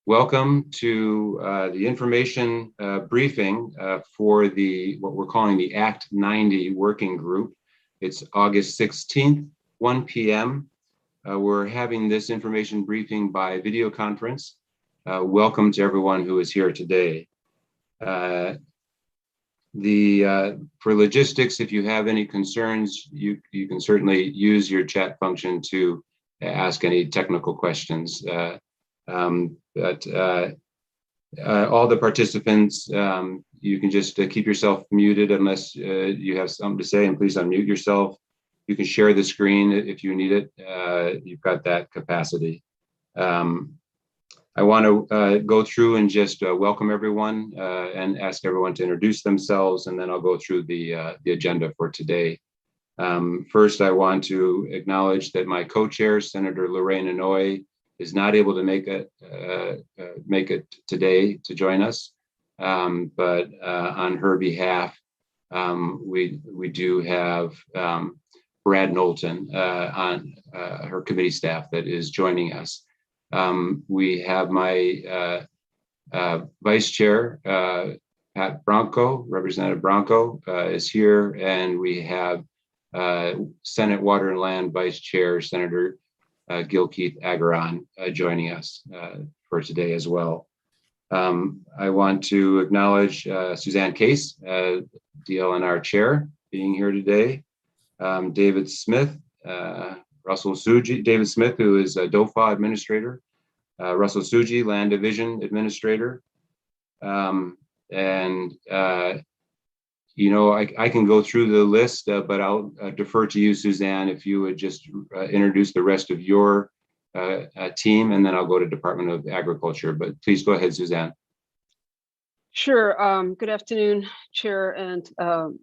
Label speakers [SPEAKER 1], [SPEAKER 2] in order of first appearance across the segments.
[SPEAKER 1] Welcome to the information briefing for what we're calling the Act 90 Working Group. It's August 16th, 1 p.m. We're having this information briefing by video conference. Welcome to everyone who is here today. For logistics, if you have any concerns, you can certainly use your chat function to ask any technical questions. All the participants, you can just keep yourself muted unless you have something to say, and please unmute yourself. You can share the screen if you need it. You've got that capacity. I want to go through and just welcome everyone and ask everyone to introduce themselves, and then I'll go through the agenda for today. First, I want to acknowledge that my co-chair, Senator Lorraine Inouye, is not able to make it today to join us, but on her behalf, we do have Brad Knowlton on her committee staff that is joining us. We have my vice chair, Pat Bronco, Representative Bronco is here, and we have Senate Water and Land Vice Chair, Senator Gil Keith Agaron joining us for today as well. I want to acknowledge Suzanne Case, Dlnr Chair, being here today. David Smith, Russell Suji, David Smith, who is a DOFA Administrator, Russell Suji, Land Division Administrator. I can go through the list, but I'll defer to you, Suzanne, if you would just introduce the rest of your team, and then I'll go to Department of Agriculture. But please go ahead, Suzanne.
[SPEAKER 2] Sure. Good afternoon, Chair and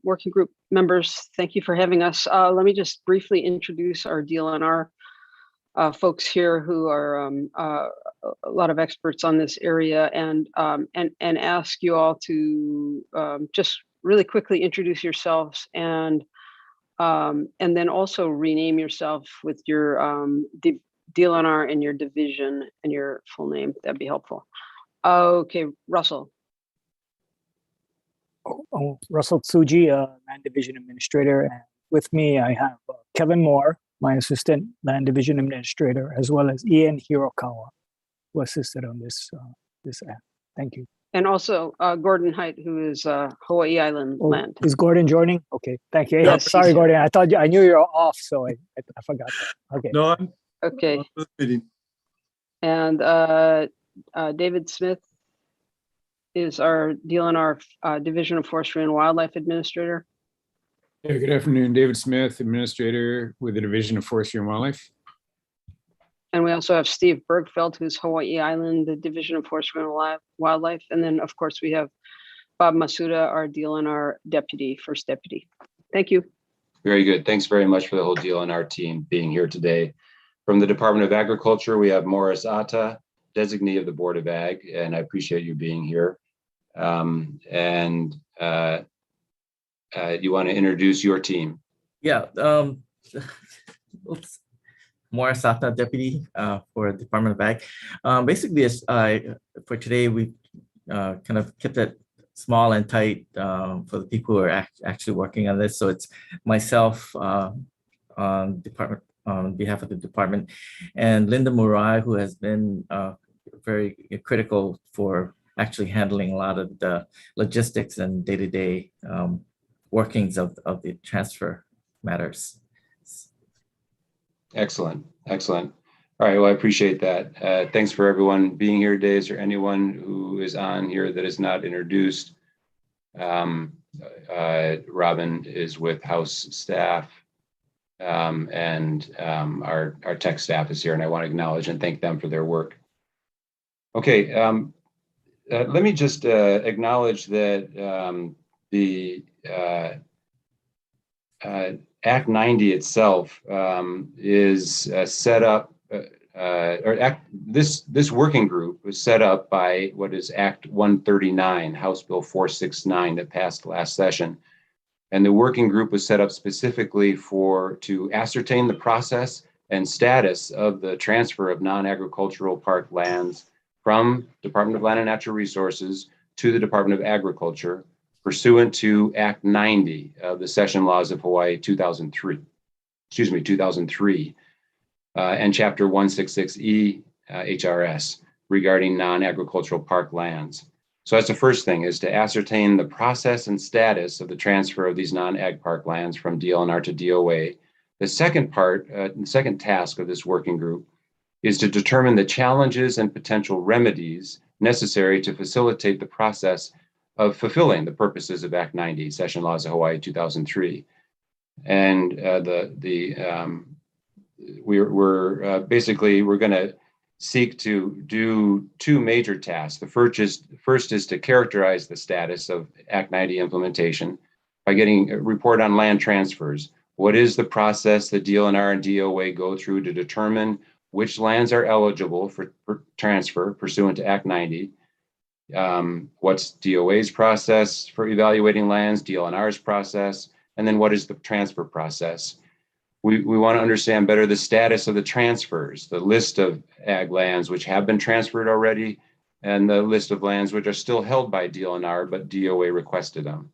[SPEAKER 2] working group members. Thank you for having us. Let me just briefly introduce our Dlnr folks here who are a lot of experts on this area, and ask you all to just really quickly introduce yourselves and then also rename yourself with your Dlnr and your division and your full name. That'd be helpful. Okay, Russell.
[SPEAKER 3] Russell Tsuji, Land Division Administrator, and with me I have Kevin Moore, my Assistant Land Division Administrator, as well as Ian Hirokawa, who assisted on this act. Thank you.
[SPEAKER 2] And also Gordon Height, who is Hawaii Island Land.
[SPEAKER 3] Is Gordon joining? Okay, thank you. Yeah, sorry, Gordon. I knew you were off, so I forgot that. Okay.
[SPEAKER 4] No, I'm
[SPEAKER 2] okay. And David Smith is our Dlnr Division of Forestry and Wildlife Administrator.
[SPEAKER 4] Yeah, good afternoon. David Smith, Administrator with the Division of Forestry and Wildlife.
[SPEAKER 2] And we also have Steve Bergfeld, who's Hawaii Island, the Division of Forestry and Wildlife. And then, of course, we have Bob Masuda, our Dlnr Deputy, First Deputy. Thank you.
[SPEAKER 1] Very good. Thanks very much for the whole Dlnr team being here today. From the Department of Agriculture, we have Morris Atta, Designee of the Board of Ag, and I appreciate you being here. You want to introduce your team?
[SPEAKER 5] Yeah. Morris Atta, Deputy for Department of Ag. Basically, for today, we kind of kept it small and tight for the people who are actually working on this. So it's myself on behalf of the department, and Linda Murai, who has been very critical for actually handling a lot of the logistics and day-to-day workings of the transfer matters.
[SPEAKER 1] Excellent, excellent. All right, well, I appreciate that. Thanks for everyone being here today. Is there anyone who is on here that is not introduced? Robin is with House staff, and our tech staff is here, and I want to acknowledge and thank them for their work. Okay, let me just acknowledge that the Act 90 itself is set up, this working group was set up by what is Act 139, House Bill 469 that passed last session. And the working group was set up specifically to ascertain the process and status of the transfer of non-agricultural park lands from Department of Land and Natural Resources to the Department of Agriculture pursuant to Act 90 of the Session Laws of Hawaii 2003, and Chapter 166E HRS regarding non-agricultural park lands. So that's the first thing, is to ascertain the process and status of the transfer of these non-ag park lands from DLNR to DOA. The second part, the second task of this working group is to determine the challenges and potential remedies necessary to facilitate the process of fulfilling the purposes of Act 90, Session Laws of Hawaii 2003. And we're going to seek to do two major tasks. The first is to characterize the status of Act 90 implementation by getting a report on land transfers. What is the process that DLNR and DOA go through to determine which lands are eligible for transfer pursuant to Act 90? What's DOA's process for evaluating lands, DLNR's process, and then what is the transfer process? We want to understand better the status of the transfers, the list of ag lands which have been transferred already, and the list of lands which are still held by DLNR, but DOA requested them.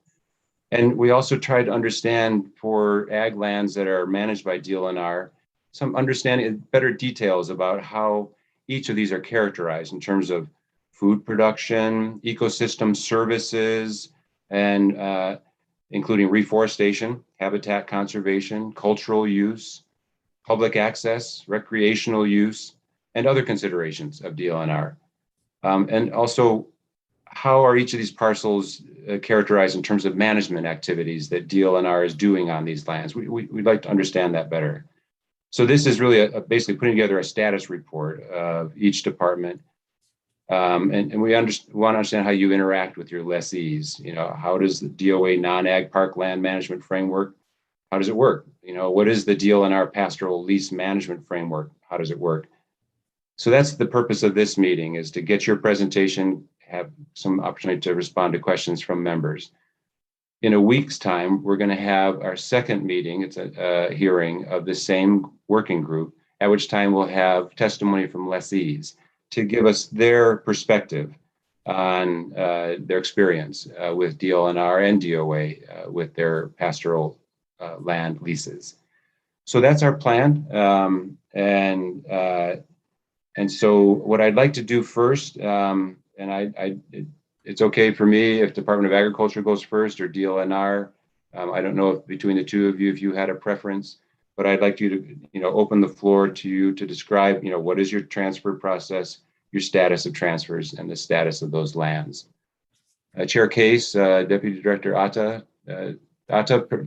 [SPEAKER 1] And we also try to understand for ag lands that are managed by DLNR, some understanding, better details about how each of these are characterized in terms of food production, ecosystem services, and including reforestation, habitat conservation, cultural use, public access, recreational use, and other considerations of DLNR. And also, how are each of these parcels characterized in terms of management activities that DLNR is doing on these lands? We'd like to understand that better. So this is really basically putting together a status report of each department. And we want to understand how you interact with your lessees. You know, how does the DOA non-ag park land management framework, how does it work? You know, what is the DLNR pastoral lease management framework? How does it work? So that's the purpose of this meeting, is to get your presentation, have some opportunity to respond to questions from members. In a week's time, we're going to have our second meeting. It's a hearing of the same working group, at which time we'll have testimony from lessees to give us their perspective on their experience with DLNR and DOA with their pastoral land leases. So that's our plan. And so what I'd like to do first, it's okay for me if Department of Agriculture goes first or DLNR. I don't know if between the two of you, if you had a preference, but I'd like you to, open the floor to you to describe, what is your transfer process, your status of transfers, and the status of those lands. Chair Case, Deputy Director Atta,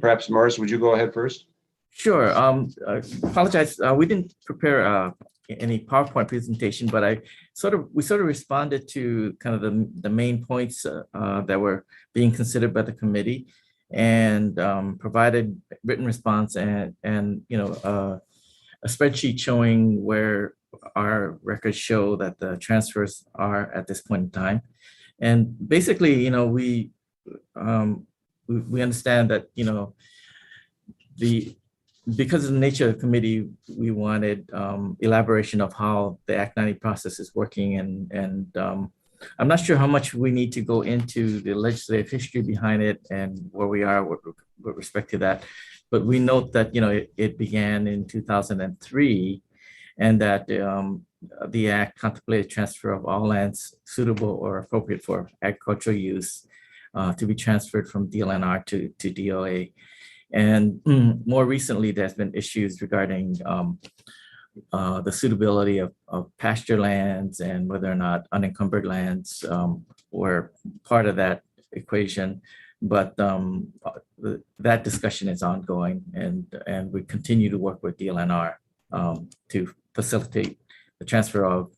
[SPEAKER 1] perhaps Morris, would you go ahead first?
[SPEAKER 5] Sure. Apologize. We didn't prepare any PowerPoint presentation, but we sort of responded to kind of the main points that were being considered by the committee, and provided written response and a spreadsheet showing where our records show that the transfers are at this point in time. And basically, we understand that because of the nature of the committee, we wanted elaboration of how the Act 90 process is working, and I'm not sure how much we need to go into the legislative history behind it and where we are with respect to that. But we note that it began in 2003, and that the Act contemplated transfer of all lands suitable or appropriate for agricultural use to be transferred from DLNR to DOA. And more recently, there's been issues regarding the suitability of pasture lands and whether or not unencumbered lands were part of that equation. But that discussion is ongoing, and we continue to work with DLNR to facilitate the transfer of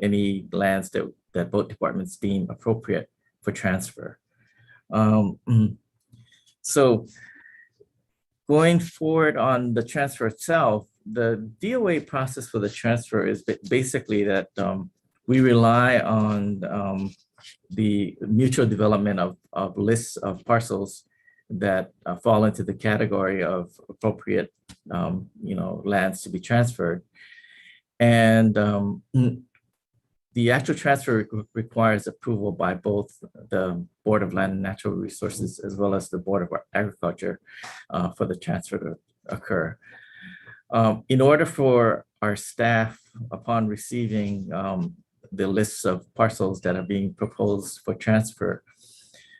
[SPEAKER 5] any lands that both departments deem appropriate for transfer. So going forward on the transfer itself, the DOA process for the transfer is basically that we rely on the mutual development of lists of parcels that fall into the category of appropriate, lands to be transferred. And The actual transfer requires approval by both the Board of Land and Natural Resources as well as the Board of Agriculture for the transfer to occur. In order for our staff, upon receiving the lists of parcels that are being proposed for transfer,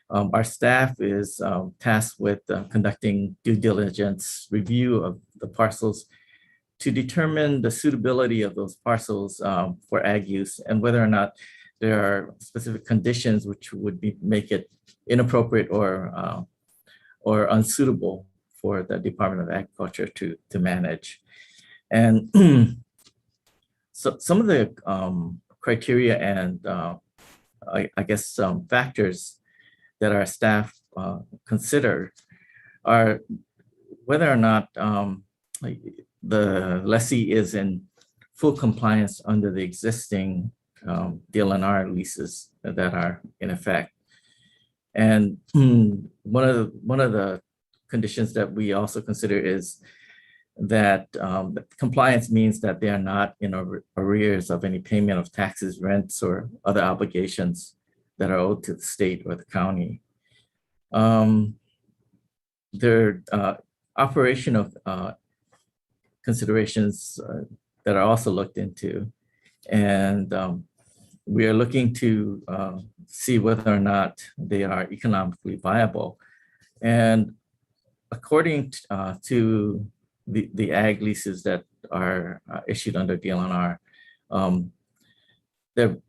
[SPEAKER 5] our staff is tasked with conducting due diligence review of the parcels to determine the suitability of those parcels for ag use and whether or not there are specific conditions which would make it inappropriate or unsuitable for the Department of Agriculture to manage. And so some of the criteria and I guess some factors that our staff consider are whether or not the lessee is in full compliance under the existing Dlnr leases that are in effect. And one of the conditions that we also consider is that compliance means that they are not in arrears of any payment of taxes, rents, or other obligations that are owed to the state or the county. Their operation of considerations that are also looked into. And we are looking to see whether or not they are economically viable. And according to the ag leases that are issued under Dlnr, the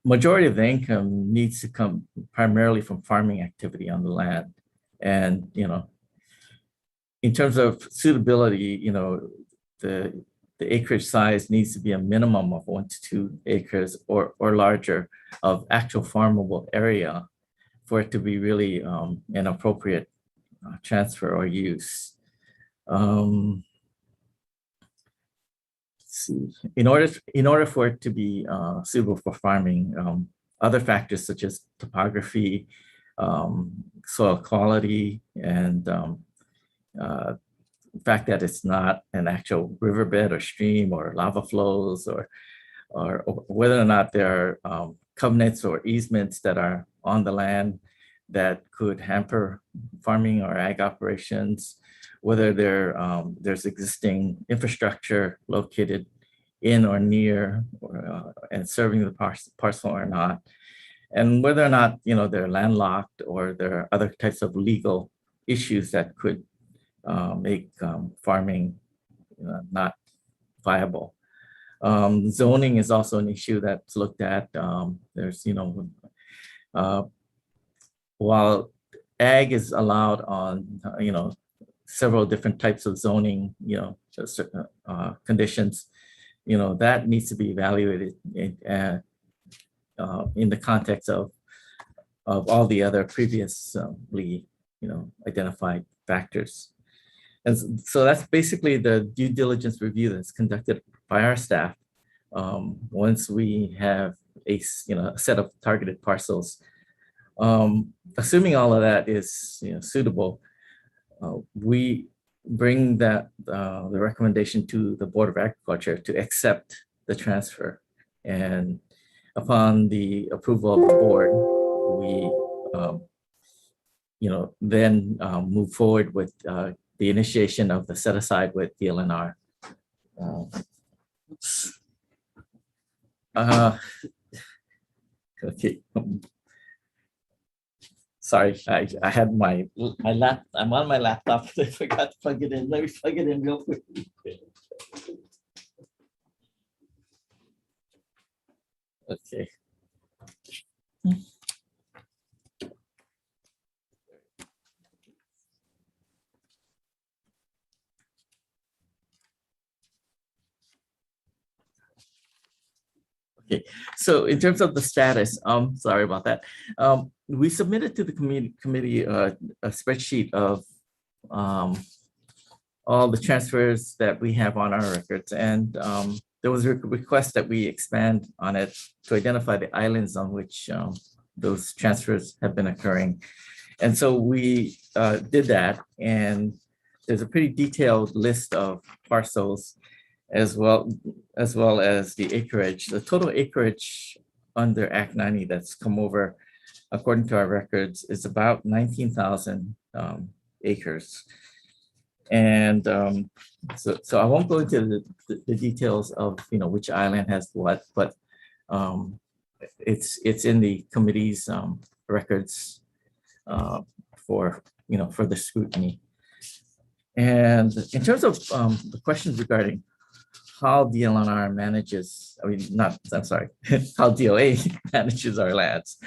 [SPEAKER 5] majority of the income needs to come primarily from farming activity on the land. And, in terms of suitability, the acreage size needs to be a minimum of 1 to 2 acres or larger of actual farmable area for it to be really an appropriate transfer or use. Let's see. In order for it to be suitable for farming, other factors such as topography, soil quality, and the fact that it's not an actual riverbed or stream or lava flows, or whether or not there are covenants or easements that are on the land that could hamper farming or ag operations, whether there's existing infrastructure located in or near and serving the parcel or not, and whether or not they're landlocked or there are other types of legal issues that could make farming not viable. Zoning is also an issue that's looked at. There's, while ag is allowed on, several different types of zoning, conditions, that needs to be evaluated in the context of all the other previously, identified factors. And so that's basically the due diligence review that's conducted by our staff once we have a set of targeted parcels. Assuming all of that is suitable, we bring the recommendation to the Board of Agriculture to accept the transfer. And upon the approval of the board, we then move forward with the initiation of the set aside with Dlnr. Okay. Sorry, I had my lap. I'm on my laptop. I forgot to plug it in. Let me plug it in real quick. Okay. Okay, so in terms of the status, sorry about that. We submitted to the committee a spreadsheet of all the transfers that we have on our records, and there was a request that we expand on it to identify the islands on which those transfers have been occurring. And so we did that, and there's a pretty detailed list of parcels as well as the acreage. The total acreage under Act 90 that's come over, according to our records, is about 19,000 acres. And so I won't go into the details of which island has what, but it's in the committee's records for the scrutiny. And in terms of the questions regarding how DLNR manages, how DLA manages our lands.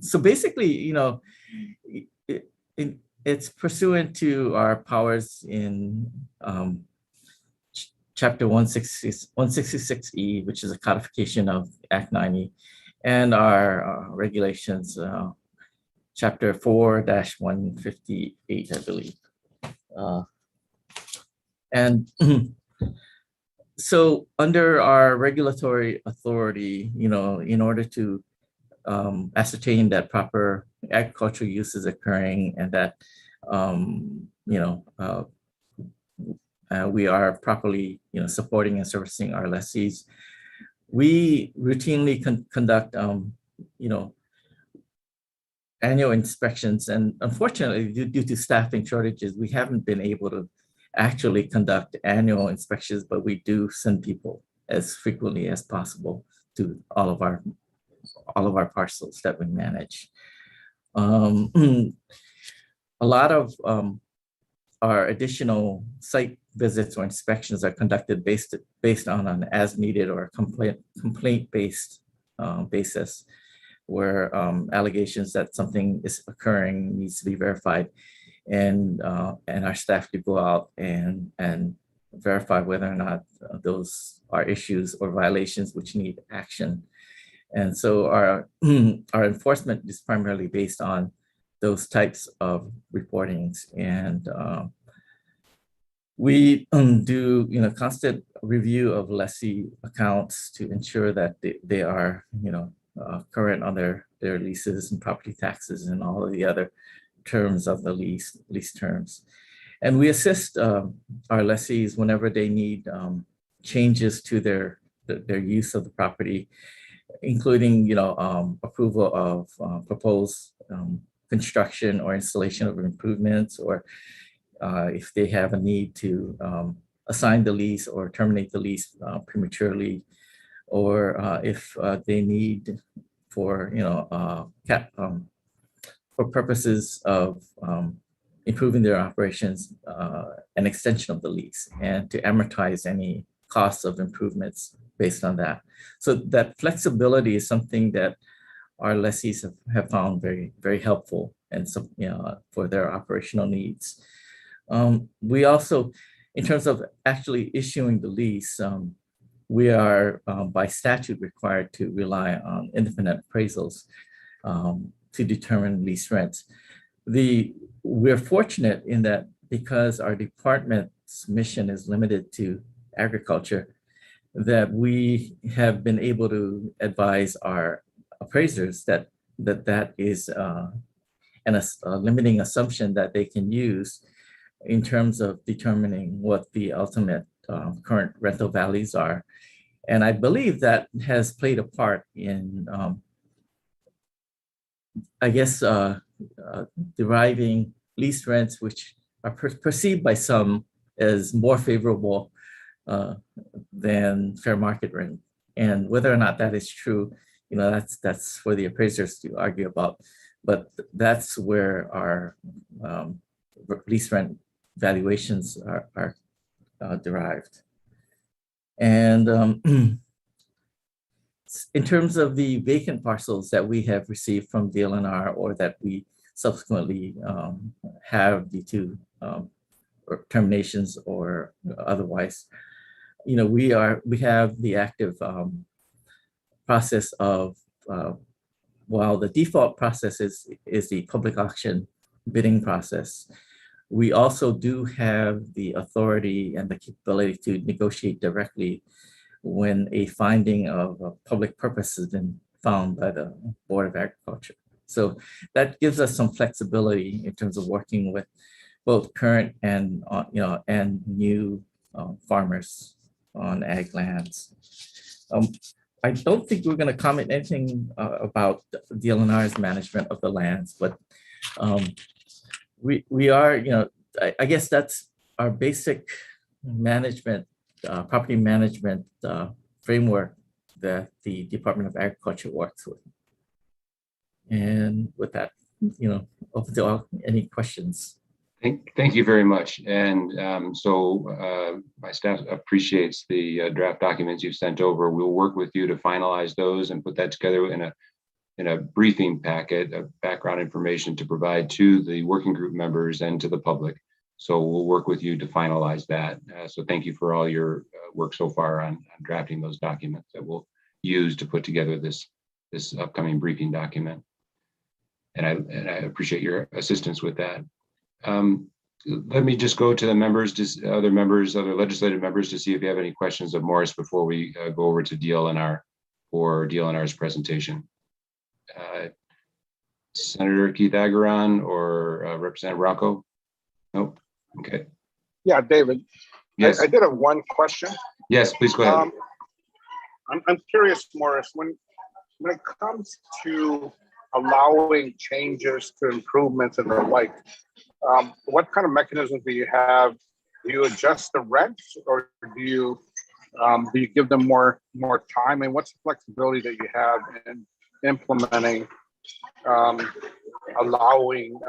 [SPEAKER 5] So basically, it's pursuant to our powers in Chapter 166E, which is a codification of Act 90, and our regulations, Chapter 4-158, I believe. And so under our regulatory authority, in order to ascertain that proper agricultural use is occurring and that, we are properly, supporting and servicing our lessees, we routinely conduct, annual inspections. And unfortunately, due to staffing shortages, we haven't been able to actually conduct annual inspections, but we do send people as frequently as possible to all of our parcels that we manage. A lot of our additional site visits or inspections are conducted based on an as needed or complaint-based basis, where allegations that something is occurring needs to be verified, and our staff could go out and verify whether or not those are issues or violations which need action. And so our enforcement is primarily based on those types of reportings, and we do constant review of lessee accounts to ensure that they are current on their leases and property taxes and all of the other terms of the lease terms. And we assist our lessees whenever they need changes to their use of the property, including approval of proposed construction or installation of improvements, or if they have a need to assign the lease or terminate the lease prematurely, or if they need for for purposes of improving their operations, an extension of the lease, and to amortize any costs of improvements based on that. So that flexibility is something that our lessees have found very, very helpful, and so for their operational needs. We also, in terms of actually issuing the lease, we are by statute required to rely on independent appraisals to determine lease rents. We're fortunate in that because our department's mission is limited to agriculture, that we have been able to advise our appraisers that is a limiting assumption that they can use in terms of determining what the ultimate current rental values are. And I believe that has played a part in, deriving lease rents, which are perceived by some as more favorable than fair market rent. And whether or not that is true, that's for the appraisers to argue about. But that's where our lease rent valuations are derived. And in terms of the vacant parcels that we have received from Dlnr, or that we subsequently have due to or terminations or otherwise, we have the active process of, while the default process is the public auction bidding process, we also do have the authority and the capability to negotiate directly when a finding of a public purpose has been found by the Board of Agriculture. So that gives us some flexibility in terms of working with both current and new farmers on ag lands. I don't think we're going to comment anything about DLNR's management of the lands, but we are, I guess that's our basic management, property management framework that the Department of Agriculture works with. And with that, open to all any questions.
[SPEAKER 1] Thank you very much. And so my staff appreciates the draft documents you've sent over. We'll work with you to finalize those and put that together in a briefing packet of background information to provide to the working group members and to the public. So we'll work with you to finalize that. So thank you for all your work so far on drafting those documents that we'll use to put together this upcoming briefing document. And I appreciate your assistance with that. Let me just go to the members, other legislative members, to see if you have any questions of Morris before we go over to DLNR for DLNR's presentation. Senator Keith Agaron or Representative Rocco? Nope. Okay.
[SPEAKER 6] Yeah, David.
[SPEAKER 1] Yes.
[SPEAKER 6] I did have one question.
[SPEAKER 1] Yes, please go ahead.
[SPEAKER 6] I'm curious, Morris, when it comes to allowing changes to improvements and the like, what kind of mechanisms do you have? Do you adjust the rents, or do you give them more time? And what's the flexibility that you have in implementing, allowing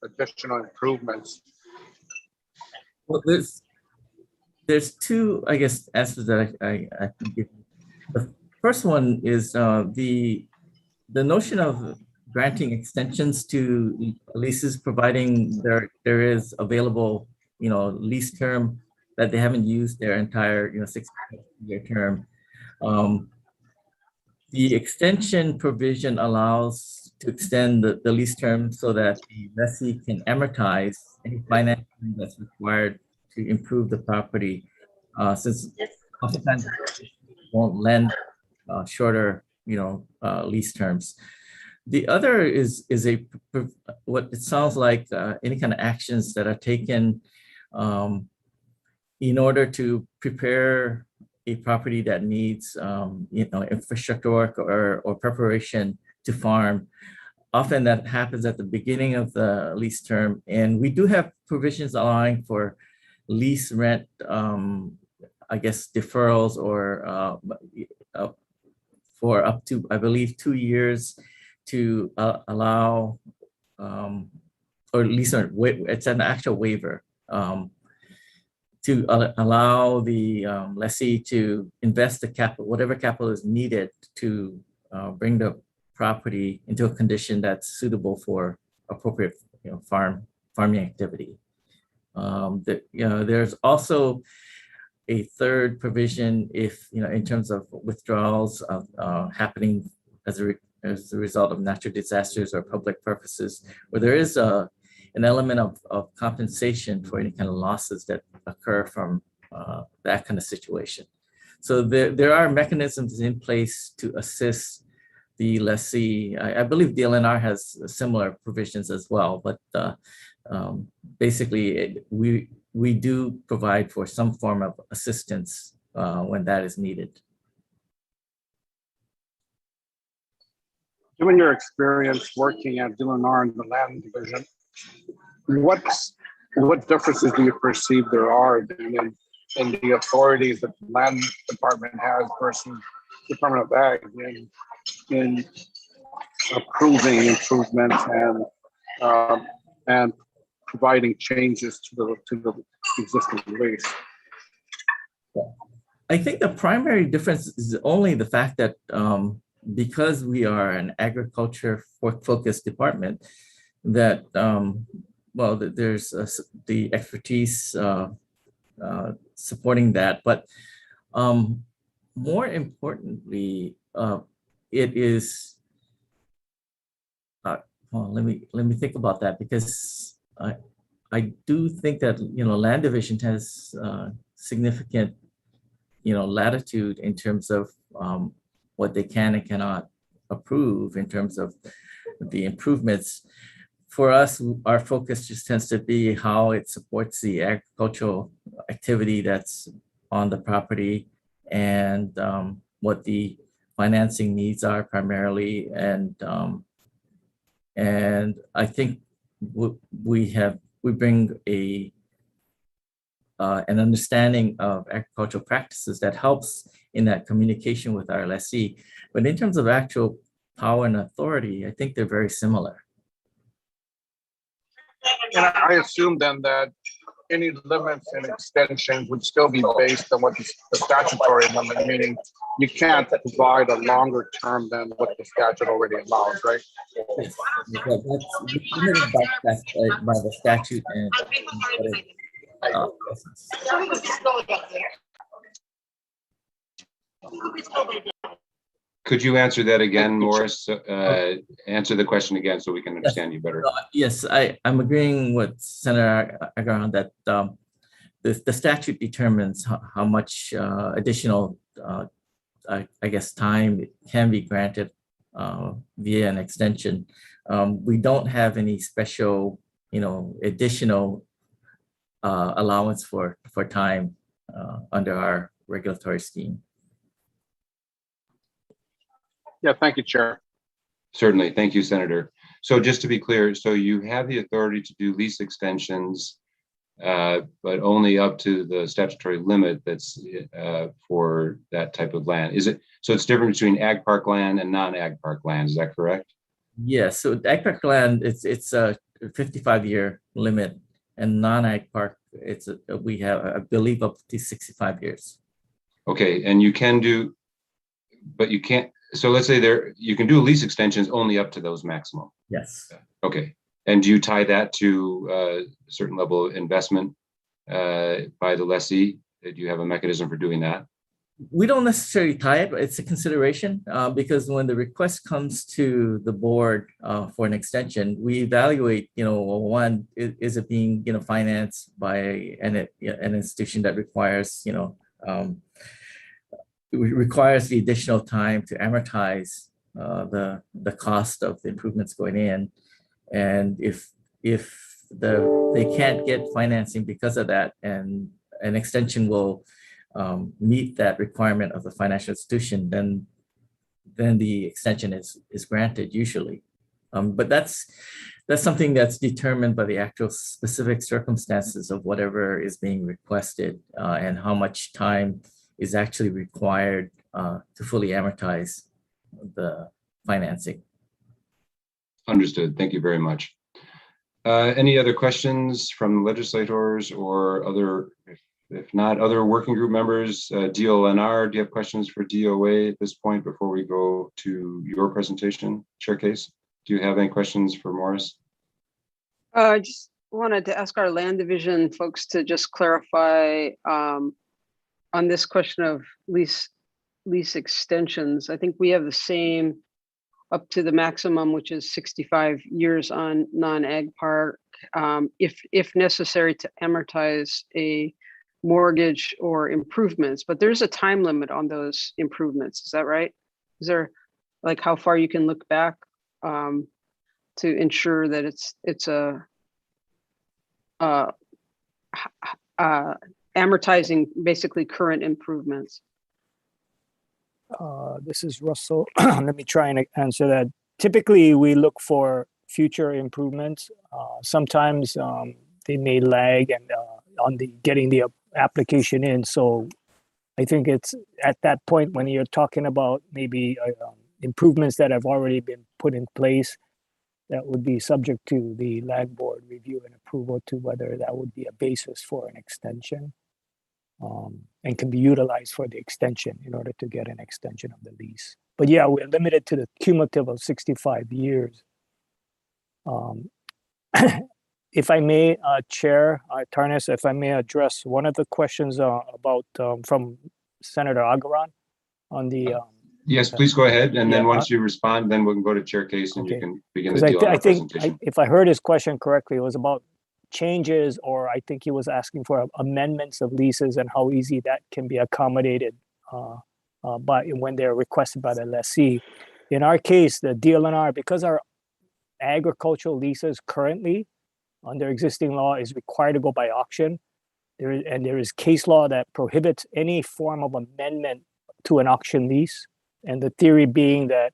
[SPEAKER 6] additional improvements?
[SPEAKER 5] Well, there's two, I guess, answers that I can give. The first one is the notion of granting extensions to leases, providing there is available, lease term that they haven't used their entire, 6-year term. The extension provision allows to extend the lease term so that the lessee can amortize any financing that's required to improve the property, since oftentimes won't lend shorter, lease terms. The other is what it sounds like any kind of actions that are taken in order to prepare a property that needs infrastructure work or preparation to farm. Often that happens at the beginning of the lease term, and we do have provisions allowing for lease rent, I guess, deferrals or for up to, I believe, 2 years to allow, or lease rent, it's an actual waiver, to allow the lessee to invest the capital, whatever capital is needed to bring the property into a condition that's suitable for appropriate, farming activity. There's also a third provision if, in terms of withdrawals happening as a result of natural disasters or public purposes, where there is an element of compensation for any kind of losses that occur from that kind of situation. So there are mechanisms in place to assist the lessee. I believe DLNR has similar provisions as well, but basically we do provide for some form of assistance when that is needed.
[SPEAKER 6] Given your experience working at Dlnr in the land division, what differences do you perceive there are in the authorities that the land department has versus Department of Ag in approving improvements and providing changes to the existing lease?
[SPEAKER 5] I think the primary difference is only the fact that because we are an agriculture focused department, that there's the expertise supporting that, but more importantly, it is. Let me think about that, because I do think that land division has significant latitude in terms of what they can and cannot approve in terms of the improvements. For us, our focus just tends to be how it supports the agricultural activity that's on the property, and what the financing needs are primarily, and I think we bring an understanding of agricultural practices that helps in that communication with our lessee. But in terms of actual power and authority, I think they're very similar.
[SPEAKER 6] And I assume then that any limits and extensions would still be based on what the statutory limit, meaning you can't provide a longer term than what the statute already allows, right?
[SPEAKER 5] Yes, that's limited by the statute and license.
[SPEAKER 1] Could you answer that again, Morris? Answer the question again so we can understand you better.
[SPEAKER 5] Yes, I'm agreeing with Senator Agaran that the statute determines how much additional, I guess, time can be granted via an extension. We don't have any special, additional allowance for time under our regulatory scheme.
[SPEAKER 6] Yeah, thank you, Chair.
[SPEAKER 1] Certainly. Thank you, Senator. So just to be clear, so you have the authority to do lease extensions, but only up to the statutory limit that's for that type of land. Is it? So it's different between ag park land and non-ag park land. Is that correct?
[SPEAKER 5] Yes. So ag park land, it's a 55-year limit, and non-ag park, we have, I believe, up to 65 years.
[SPEAKER 1] Okay, and you can do, but you can't. So let's say you can do lease extensions only up to those maximum.
[SPEAKER 5] Yes.
[SPEAKER 1] Okay. And do you tie that to a certain level of investment by the lessee? Do you have a mechanism for doing that?
[SPEAKER 5] We don't necessarily tie it, but it's a consideration because when the request comes to the board for an extension, we evaluate, one, is it being, financed by an institution that requires, requires the additional time to amortize the cost of the improvements going in. And if they can't get financing because of that, and an extension will meet that requirement of the financial institution, then the extension is granted usually. But that's something that's determined by the actual specific circumstances of whatever is being requested and how much time is actually required to fully amortize the financing.
[SPEAKER 1] Understood. Thank you very much. Any other questions from legislators or other, if not, other working group members? Dlnr, do you have questions for DOA at this point before we go to your presentation? Chair Case, do you have any questions for Morris?
[SPEAKER 2] I just wanted to ask our land division folks to just clarify on this question of lease extensions. I think we have the same up to the maximum, which is 65 years on non-ag park, if necessary to amortize a mortgage or improvements, but there's a time limit on those improvements. Is that right? Is there like how far you can look back to ensure that it's amortizing basically current improvements?
[SPEAKER 3] This is Russell. Let me try and answer that. Typically, we look for future improvements. Sometimes they may lag and on getting the application in. So I think it's at that point when you're talking about maybe improvements that have already been put in place that would be subject to the land board review and approval to whether that would be a basis for an extension. And can be utilized for the extension in order to get an extension of the lease. But yeah, we're limited to the cumulative of 65 years. If I may, Chair Tarnas, if I may address one of the questions about from Senator Agaran on the.
[SPEAKER 1] Yes, please go ahead. And then once you respond, then we can go to Chair Case and you can begin the deal.
[SPEAKER 3] I think if I heard his question correctly, it was about changes, or I think he was asking for amendments of leases and how easy that can be accommodated by when they're requested by the lessee. In our case, the Dlnr, because our agricultural leases currently under existing law is required to go by auction, there is case law that prohibits any form of amendment to an auction lease. And the theory being that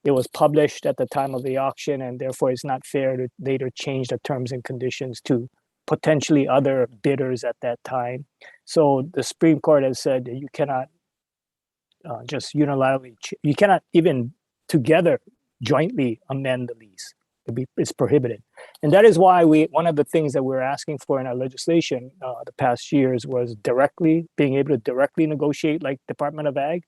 [SPEAKER 3] it was published at the time of the auction, and therefore it's not fair to later change the terms and conditions to potentially other bidders at that time. So the Supreme Court has said that you cannot just unilaterally, you cannot even together jointly amend the lease. It's prohibited. And that is why one of the things that we're asking for in our legislation the past years was being able to directly negotiate like Department of Ag.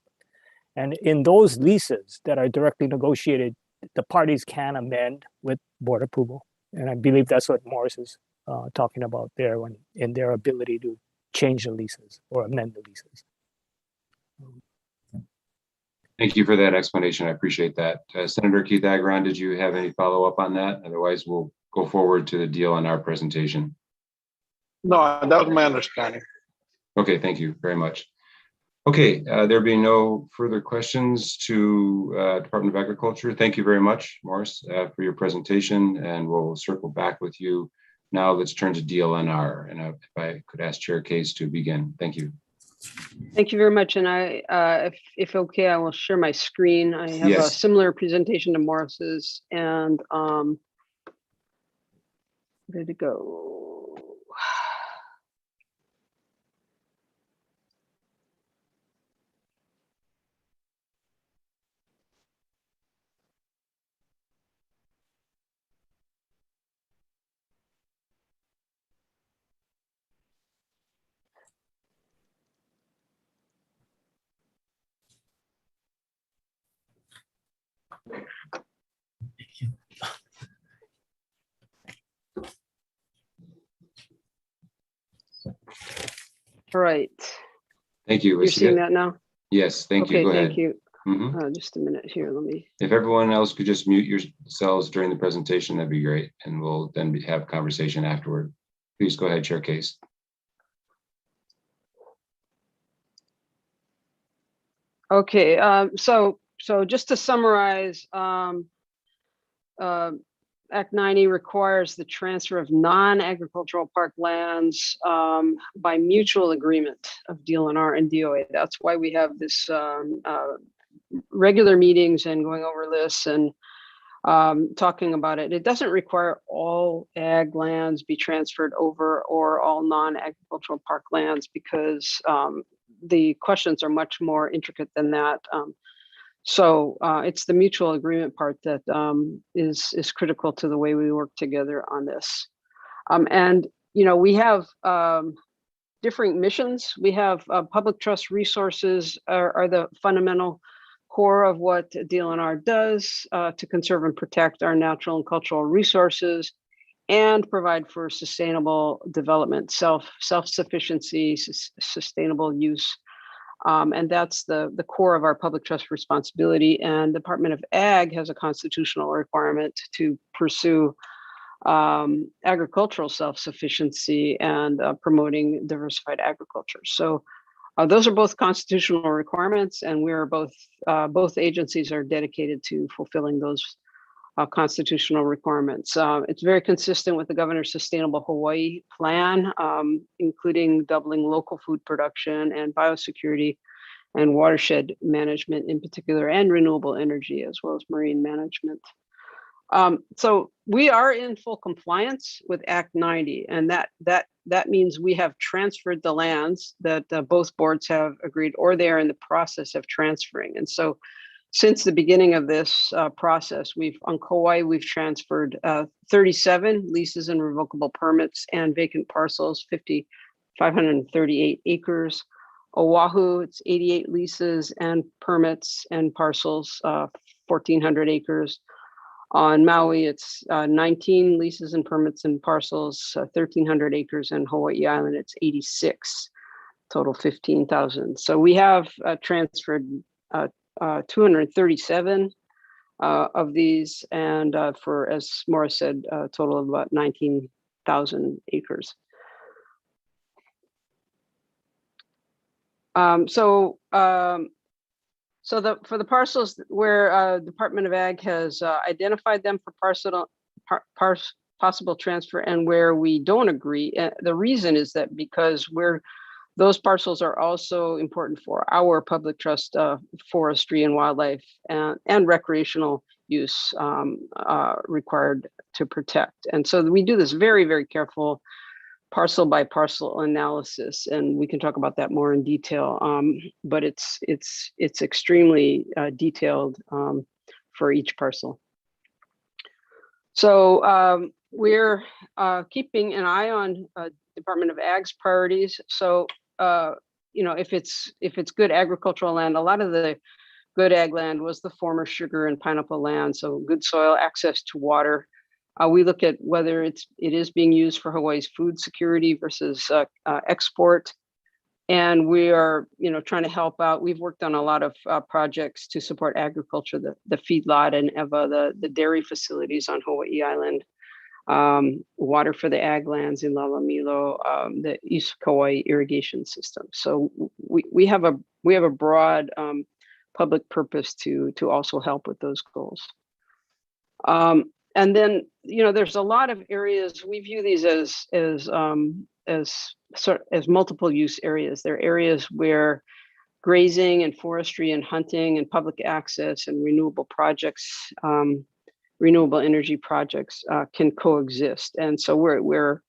[SPEAKER 3] And in those leases that are directly negotiated, the parties can amend with board approval. And I believe that's what Morris is talking about there in their ability to change the leases or amend the leases.
[SPEAKER 1] Thank you for that explanation. I appreciate that. Senator Keith Agron, did you have any follow-up on that? Otherwise, we'll go forward to the DLNR presentation.
[SPEAKER 6] No, that was my understanding.
[SPEAKER 1] Okay, thank you very much. Okay, there being no further questions to Department of Agriculture. Thank you very much, Morris, for your presentation, and we'll circle back with you. Now let's turn to DLNR, and if I could ask Chair Case to begin. Thank you.
[SPEAKER 2] Thank you very much. And if okay, I will share my screen. I have a similar presentation to Morris's, and ready to go. All right.
[SPEAKER 1] Thank you.
[SPEAKER 2] You're seeing that now?
[SPEAKER 1] Yes, thank you.
[SPEAKER 2] Okay,
[SPEAKER 1] Go ahead.
[SPEAKER 2] thank you.
[SPEAKER 1] Mm-hmm.
[SPEAKER 2] Just a minute here. Let me.
[SPEAKER 1] If everyone else could just mute yourselves during the presentation, that'd be great. And we'll then have conversation afterward. Please go ahead, Chair Case.
[SPEAKER 2] Okay, so just to summarize, Act 90 requires the transfer of non-agricultural park lands by mutual agreement of Dlnr and DOA. That's why we have this regular meetings and going over this and talking about it. It doesn't require all ag lands be transferred over or all non-agricultural park lands because the questions are much more intricate than that. So it's the mutual agreement part that is critical to the way we work together on this. And, you know, we have different missions. We have public trust resources are the fundamental core of what DLNR does to conserve and protect our natural and cultural resources and provide for sustainable development, self-sufficiency, sustainable use. And that's the core of our public trust responsibility. And the Department of Ag has a constitutional requirement to pursue agricultural self-sufficiency and promoting diversified agriculture. So those are both constitutional requirements, and we are both agencies are dedicated to fulfilling those constitutional requirements. It's very consistent with the Governor's Sustainable Hawaii Plan, including doubling local food production and biosecurity and watershed management in particular, and renewable energy, as well as marine management. So we are in full compliance with Act 90, and that means we have transferred the lands that both boards have agreed, or they are in the process of transferring. And so since the beginning of this process, on Kauai, we've transferred 37 leases and revocable permits and vacant parcels, 538 acres. Oahu, it's 88 leases and permits and parcels, 1,400 acres. On Maui, it's 19 leases and permits and parcels, 1,300 acres, and Hawaii Island, it's 86, total 15,000. So we have transferred 237 of these, and for, as Morris said, a total of about 19,000 acres. For the parcels where Department of Ag has identified them for possible transfer, and where we don't agree, the reason is that because we're Those parcels are also important for our public trust forestry and wildlife and recreational use required to protect. And so we do this very, very careful parcel by parcel analysis, and we can talk about that more in detail. But it's extremely detailed for each parcel. So we're keeping an eye on Department of Ag's priorities. So if it's good agricultural land, a lot of the good ag land was the former sugar and pineapple land. So good soil, access to water. We look at whether it is being used for Hawaii's food security versus export. And we are, trying to help out. We've worked on a lot of projects to support agriculture, the feedlot and EVA, the dairy facilities on Hawaii Island, water for the ag lands in Lalomilo, the East Kauai irrigation system. So we have a broad public purpose to also help with those goals. And then, there's a lot of areas. We view these as multiple use areas. They're areas where grazing and forestry and hunting and public access and renewable projects, renewable energy projects can coexist. And so we're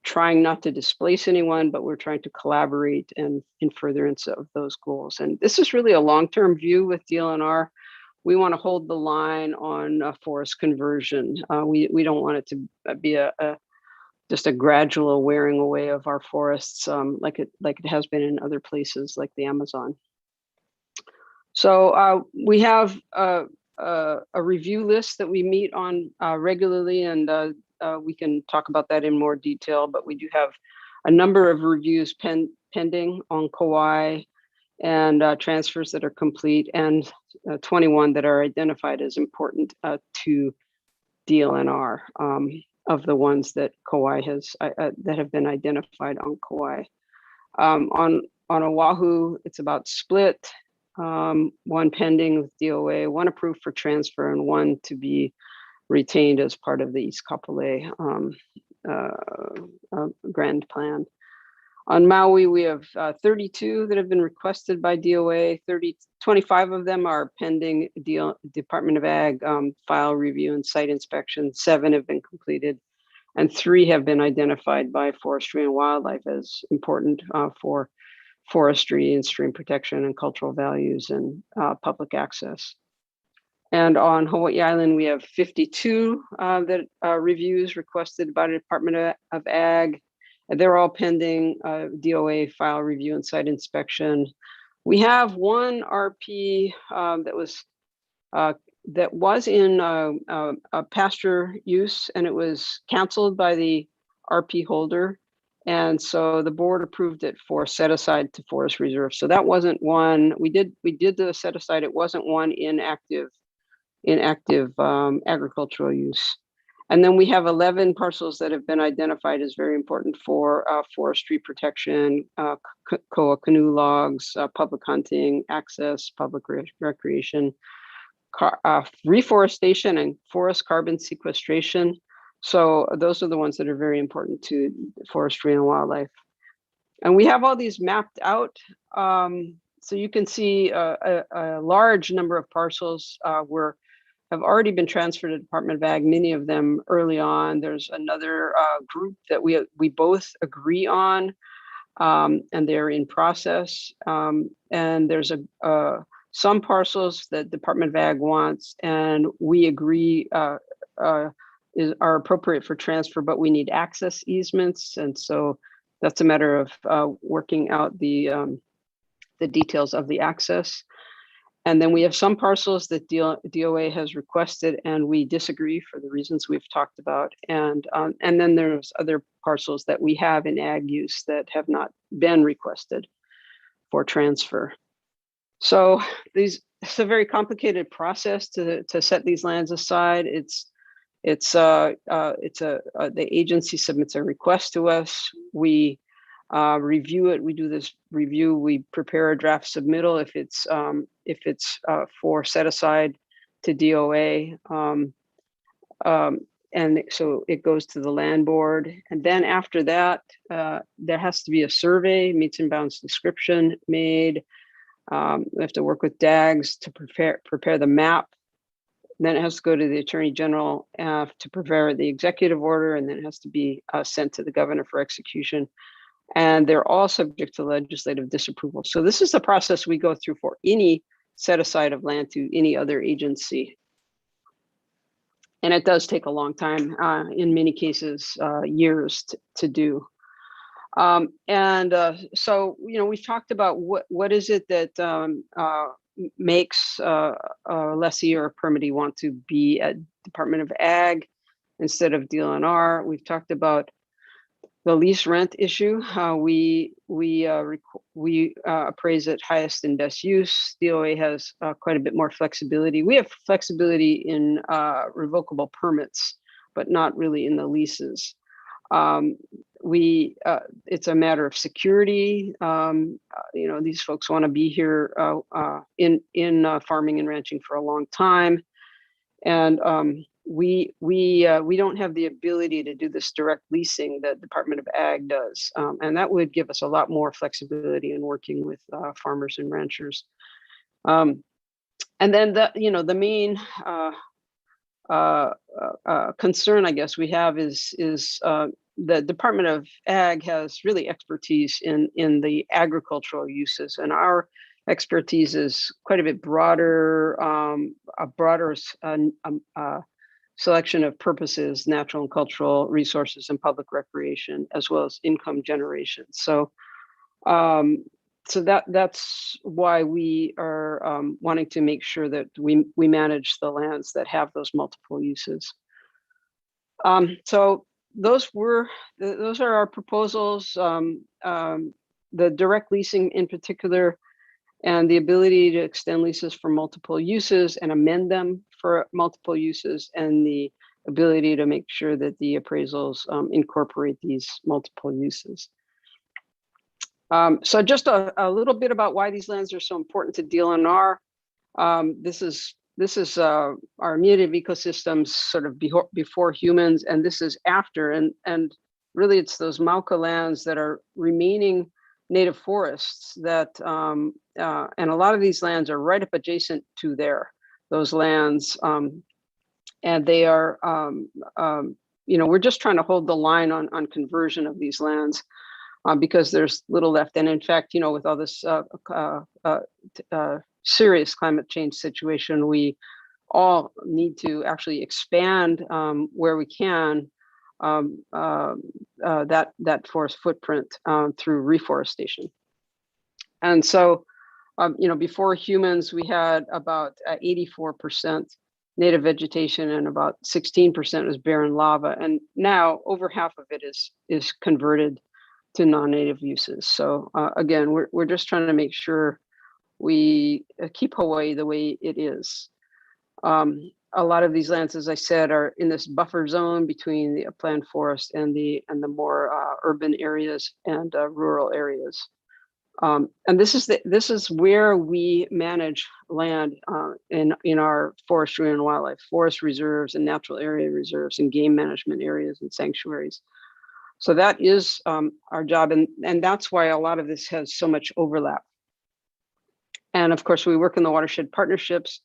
[SPEAKER 2] trying not to displace anyone, but we're trying to collaborate and in furtherance of those goals. And this is really a long-term view with Dlnr. We want to hold the line on forest conversion. We don't want it to be just a gradual wearing away of our forests like it has been in other places like the Amazon. So we have a review list that we meet on regularly, and we can talk about that in more detail, but we do have a number of reviews pending on Kauai, and transfers that are complete, and 21 that are identified as important to Dlnr of the ones that Kauai has that have been identified on Kauai. On Oahu, it's about split. One pending with DOA, one approved for transfer, and one to be retained as part of the East Kapolei Grand Plan. On Maui, we have 32 that have been requested by DOA. 25 of them are pending Department of Ag file review and site inspection. 7 have been completed, and 3 have been identified by Forestry and Wildlife as important for forestry and stream protection and cultural values and public access. And on Hawaii Island, we have 52 reviews requested by the Department of Ag. They're all pending DOA file review and site inspection. We have one RP that was in a pasture use, and it was canceled by the RP holder. And so the board approved it for set aside to forest reserve. So that wasn't one, we did the set aside, it wasn't one in active agricultural use. And then we have 11 parcels that have been identified as very important for forestry protection, koa canoe logs, public hunting, access, public recreation, reforestation, and forest carbon sequestration. So those are the ones that are very important to forestry and wildlife. And we have all these mapped out. So you can see a large number of parcels have already been transferred to Department of Ag, many of them early on. There's another group that we both agree on, and they're in process. And there's some parcels that Department of Ag wants, and we agree are appropriate for transfer, but we need access easements. And so that's a matter of working out the details of the access. And then we have some parcels that DOA has requested, and we disagree for the reasons we've talked about. And then there's other parcels that we have in ag use that have not been requested for transfer. So it's a very complicated process to set these lands aside. The agency submits a request to us. We review it. We do this review. We prepare a draft submittal if it's for set aside to DOA, and so it goes to the land board. And then after that, there has to be a survey, meets and bounds description made. We have to work with DAGs to prepare the map. Then it has to go to the Attorney General to prepare the executive order, and then it has to be sent to the governor for execution. And they're all subject to legislative disapproval. So this is the process we go through for any set aside of land to any other agency. And it does take a long time, in many cases, years to do. So, we've talked about what is it that makes a lessee or a permittee want to be at Department of Ag instead of Dlnr. We've talked about the lease rent issue. We appraise at highest and best use. DOA has quite a bit more flexibility. We have flexibility in revocable permits, but not really in the leases. It's a matter of security. These folks want to be here in farming and ranching for a long time, and we don't have the ability to do this direct leasing that Department of Ag does, and that would give us a lot more flexibility in working with farmers and ranchers. And then the main concern I guess we have is the Department of Ag has really expertise in the agricultural uses, and our expertise is quite a bit broader, a broader selection of purposes, natural and cultural resources and public recreation, as well as income generation. So that's why we are wanting to make sure that we manage the lands that have those multiple uses. So those are our proposals. The direct leasing in particular, and the ability to extend leases for multiple uses and amend them for multiple uses, and the ability to make sure that the appraisals incorporate these multiple uses. So just a little bit about why these lands are so important to Dlnr. This is our native ecosystems sort of before humans, and this is after. And really, it's those Mauka lands that are remaining native forests that, and a lot of these lands are right up adjacent to those lands. And they are, we're just trying to hold the line on conversion of these lands because there's little left. And in fact, with all this serious climate change situation, we all need to actually expand where we can that forest footprint through reforestation. And so, before humans, we had about 84% native vegetation and about 16% was barren lava. And now over half of it is converted to non-native uses. So again, we're just trying to make sure we keep Hawaii the way it is. A lot of these lands, as I said, are in this buffer zone between the upland forest and the more urban areas and rural areas. And this is where we manage land in our forestry and wildlife, forest reserves and natural area reserves and game management areas and sanctuaries. So that is our job, and that's why a lot of this has so much overlap. And of course, we work in the watershed partnerships,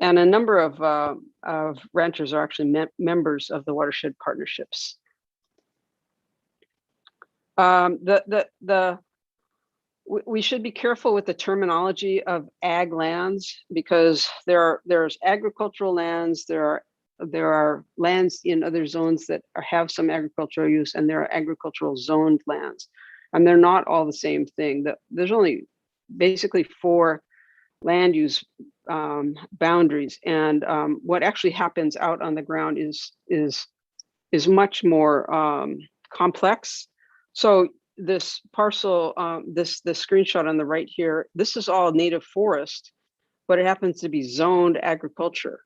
[SPEAKER 2] and a number of ranchers are actually members of the watershed partnerships. We should be careful with the terminology of ag lands, because there's agricultural lands, there are lands in other zones that have some agricultural use, and there are agricultural zoned lands, and they're not all the same thing. There's only basically 4 land use boundaries, and what actually happens out on the ground is much more complex. So this parcel, this screenshot on the right here, this is all native forest, but it happens to be zoned agriculture.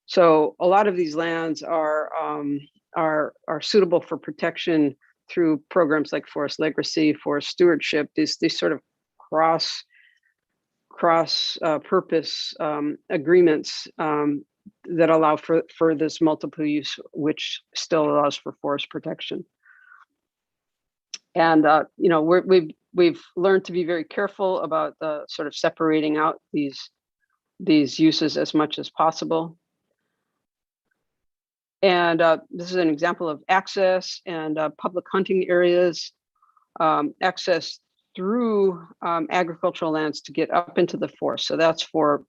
[SPEAKER 2] So a lot of these lands are suitable for protection through programs like forest legacy, forest stewardship. These sort of cross purpose agreements that allow for this multiple use, which still allows for forest protection. And you know, we've learned to be very careful about sort of separating out these uses as much as possible. And this is an example of access and public hunting areas, access through agricultural lands to get up into the forest. So that's for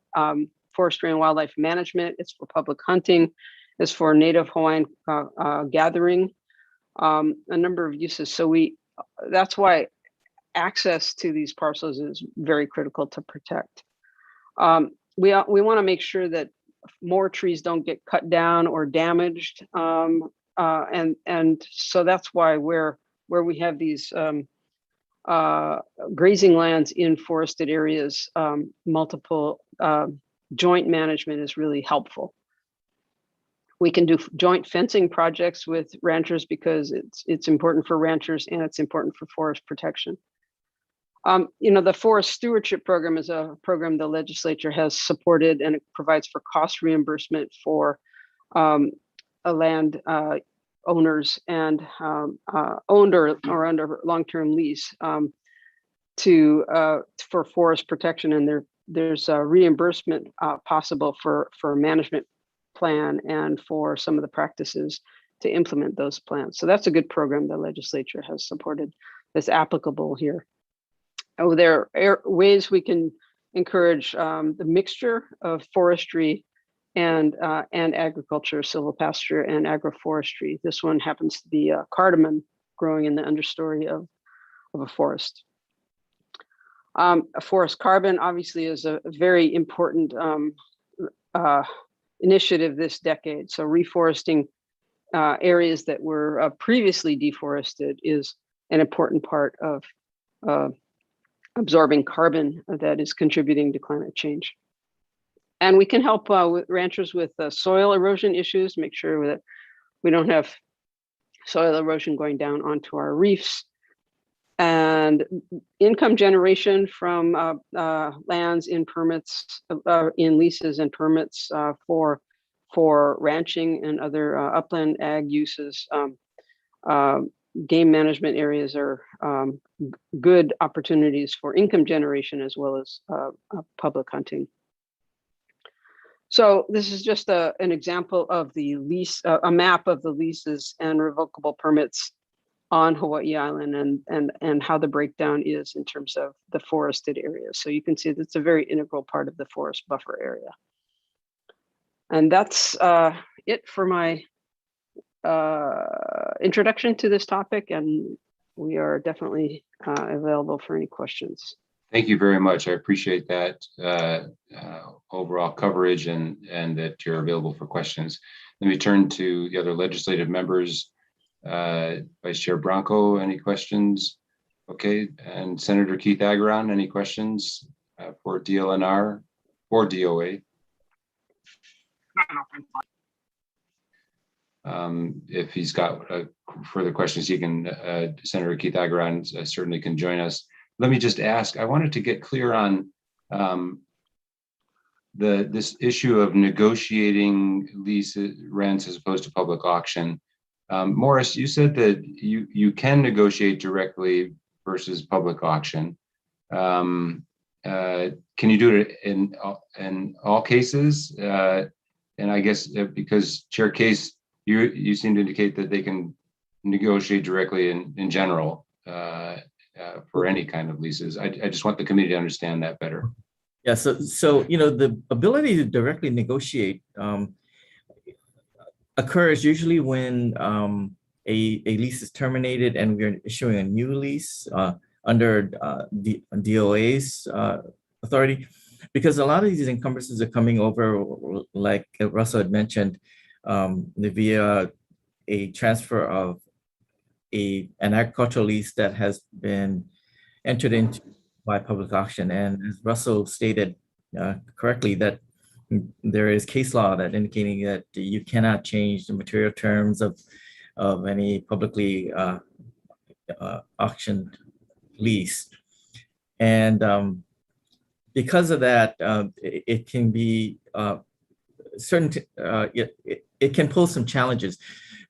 [SPEAKER 2] forestry and wildlife management. It's for public hunting. It's for Native Hawaiian gathering, a number of uses. So that's why access to these parcels is very critical to protect. We want to make sure that more trees don't get cut down or damaged, and so that's why where we have these grazing lands in forested areas, multiple joint management is really helpful. We can do joint fencing projects with ranchers because it's important for ranchers and it's important for forest protection. You know, the Forest Stewardship Program is a program the legislature has supported, and it provides for cost reimbursement for land owners and owned or under long-term lease for forest protection. And there's a reimbursement possible for a management plan and for some of the practices to implement those plans. So that's a good program the legislature has supported that's applicable here. Oh, there are ways we can encourage the mixture of forestry and agriculture, silvopasture and agroforestry. This one happens to be cardamom growing in the understory of a forest. A forest carbon obviously is a very important initiative this decade. So reforesting areas that were previously deforested is an important part of absorbing carbon that is contributing to climate change. And we can help with ranchers with soil erosion issues, make sure that we don't have soil erosion going down onto our reefs. And income generation from lands in permits, in leases and permits for ranching and other upland ag uses. Game management areas are good opportunities for income generation as well as public hunting. So this is just an example of the lease, a map of the leases and revocable permits on Hawaii Island and how the breakdown is in terms of the forested areas. So you can see that's a very integral part of the forest buffer area. And that's it for my introduction to this topic, and we are definitely available for any questions.
[SPEAKER 1] Thank you very much. I appreciate that overall coverage and that you're available for questions. Let me turn to the other legislative members. Vice Chair Branco, any questions? Okay, and Senator Keith Agaron, any questions for Dlnr or DOA? If he's got further questions, he can, Senator Keith Agaron certainly can join us. Let me just ask, I wanted to get clear on this issue of negotiating lease rents as opposed to public auction. Morris, you said that you can negotiate directly versus public auction. Can you do it in all cases? And I guess because Chair Case, you seem to indicate that they can negotiate directly in general for any kind of leases. I just want the committee to understand that better.
[SPEAKER 5] Yeah, so you know, the ability to directly negotiate occurs usually when a lease is terminated and we're issuing a new lease under the DOA's authority, because a lot of these encumbrances are coming over, like Russell had mentioned, via a transfer of an agricultural lease that has been entered into by public auction. And as Russell stated correctly, that there is case law that indicating that you cannot change the material terms of any publicly auctioned lease. And because of that, it can be it can pose some challenges,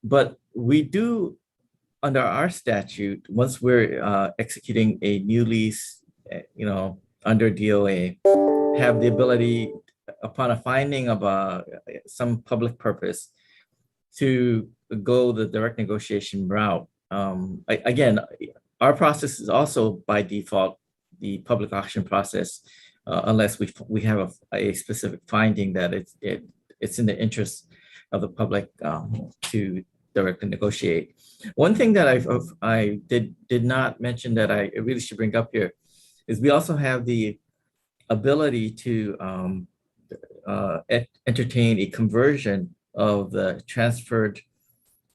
[SPEAKER 5] but we do, under our statute, once we're executing a new lease, under DOA, have the ability, upon a finding of some public purpose, to go the direct negotiation route. Again, our process is also by default the public auction process, unless we have a specific finding that it's in the interest of the public to directly negotiate. One thing that I did not mention that I really should bring up here is we also have the ability to entertain a conversion of the transferred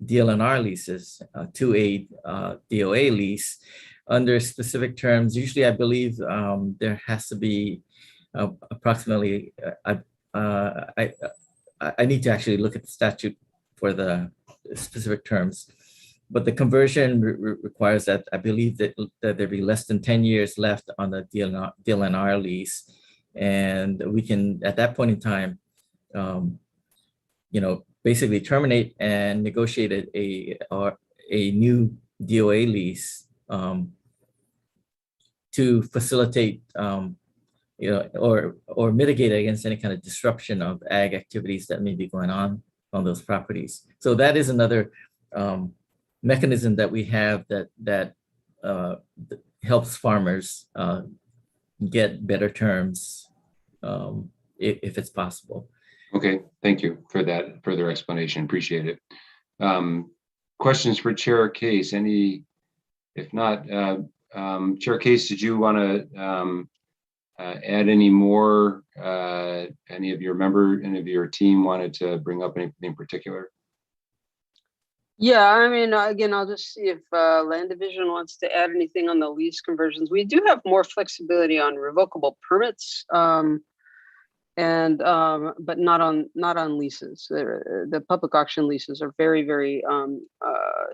[SPEAKER 5] Dlnr leases to a DOA lease under specific terms. Usually, I believe there has to be approximately, I need to actually look at the statute for the specific terms, but the conversion requires that I believe that there be less than 10 years left on the Dlnr lease. And we can, at that point in time, basically terminate and negotiate a new DOA lease to facilitate, or mitigate against any kind of disruption of ag activities that may be going on those properties. So that is another mechanism that we have that helps farmers get better terms if it's possible.
[SPEAKER 1] Okay, thank you for that further explanation. Appreciate it. Questions for Chair Case? Any? If not, Chair Case, did you want to add any more? Any of your team wanted to bring up anything in particular?
[SPEAKER 2] Yeah, I mean, again, I'll just see if Land Division wants to add anything on the lease conversions. We do have more flexibility on revocable permits, but not on leases. The public auction leases are very, very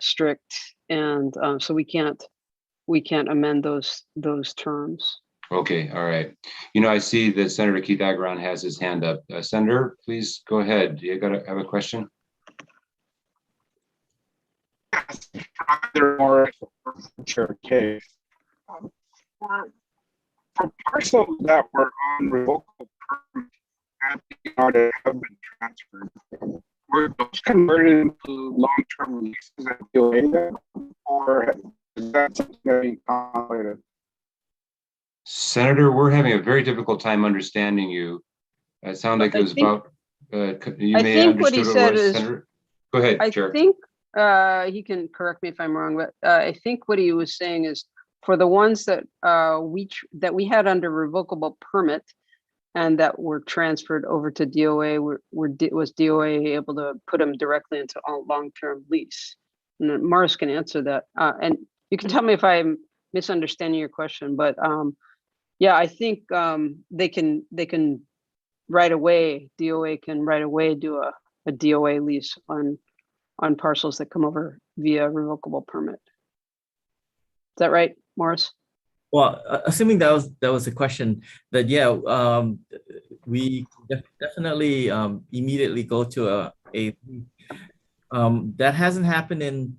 [SPEAKER 2] strict, and so we can't amend those terms.
[SPEAKER 1] Okay, all right. I see that Senator Keith Agron has his hand up. Senator, please go ahead. Do you have a question?
[SPEAKER 6] More Chair Case. For parcels that were on revocable permit at the that have been transferred, were those converted into long-term leases at DOA, or is that something that being contemplated?
[SPEAKER 1] Senator, we're having a very difficult time understanding you. It sounded like it was about. You may have understood what he said is. Senator, go ahead, Chair.
[SPEAKER 2] I think he can correct me if I'm wrong, but I think what he was saying is for the ones that we had under revocable permit and that were transferred over to DOA, was DOA able to put them directly into a long-term lease? And Morris can answer that, and you can tell me if I'm misunderstanding your question, but yeah, I think they can right away. DOA can right away do a DOA lease on parcels that come over via revocable permit. Is that right, Morris?
[SPEAKER 5] Well, assuming that was a question, that we definitely immediately go to a that hasn't happened in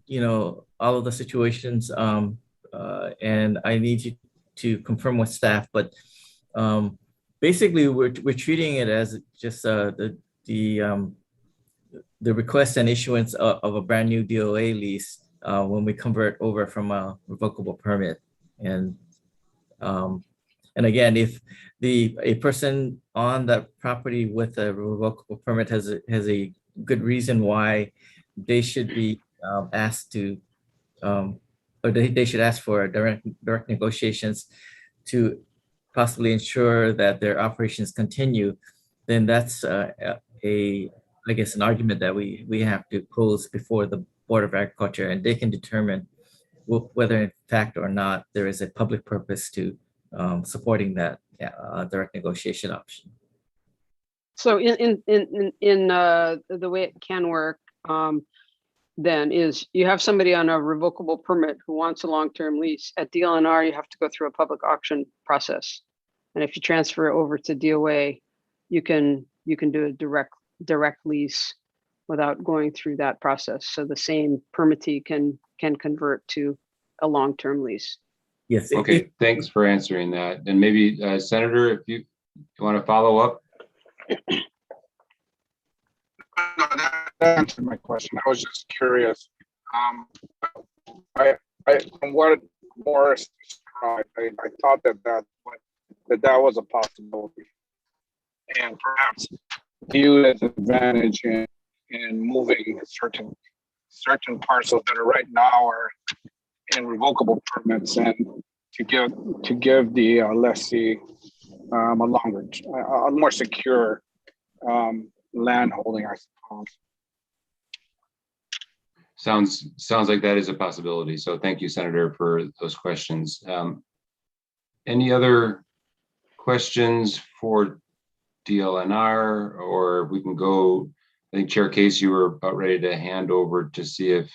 [SPEAKER 5] all of the situations, and I need you to confirm with staff, but basically we're treating it as just the request and issuance of a brand new DOA lease when we convert over from a revocable permit. And again, if a person on that property with a revocable permit has a good reason why they should be asked to, or they should ask for direct negotiations to possibly ensure that their operations continue, then that's I guess an argument that we have to pose before the Board of Agriculture, and they can determine whether in fact or not there is a public purpose to supporting that direct negotiation option.
[SPEAKER 2] So in the way it can work, then is you have somebody on a revocable permit who wants a long-term lease. At Dlnr, you have to go through a public auction process, and if you transfer it over to DOA, you can do a direct direct lease without going through that process. So the same permittee can convert to a long-term lease.
[SPEAKER 5] Yes.
[SPEAKER 1] Okay, thanks for answering that. And maybe Senator, if you want to follow up.
[SPEAKER 6] No, that answered my question. I was just curious. I from what Morris described, I thought that was a possibility, and perhaps viewed as an advantage in moving certain parcels that are right now are in revocable permits, and to give the lessee a more secure land holding, I suppose.
[SPEAKER 1] Sounds like that is a possibility. So thank you, Senator, for those questions. Any other questions for DLNR, or we can go? I think Chair Case, you were about ready to hand over to see if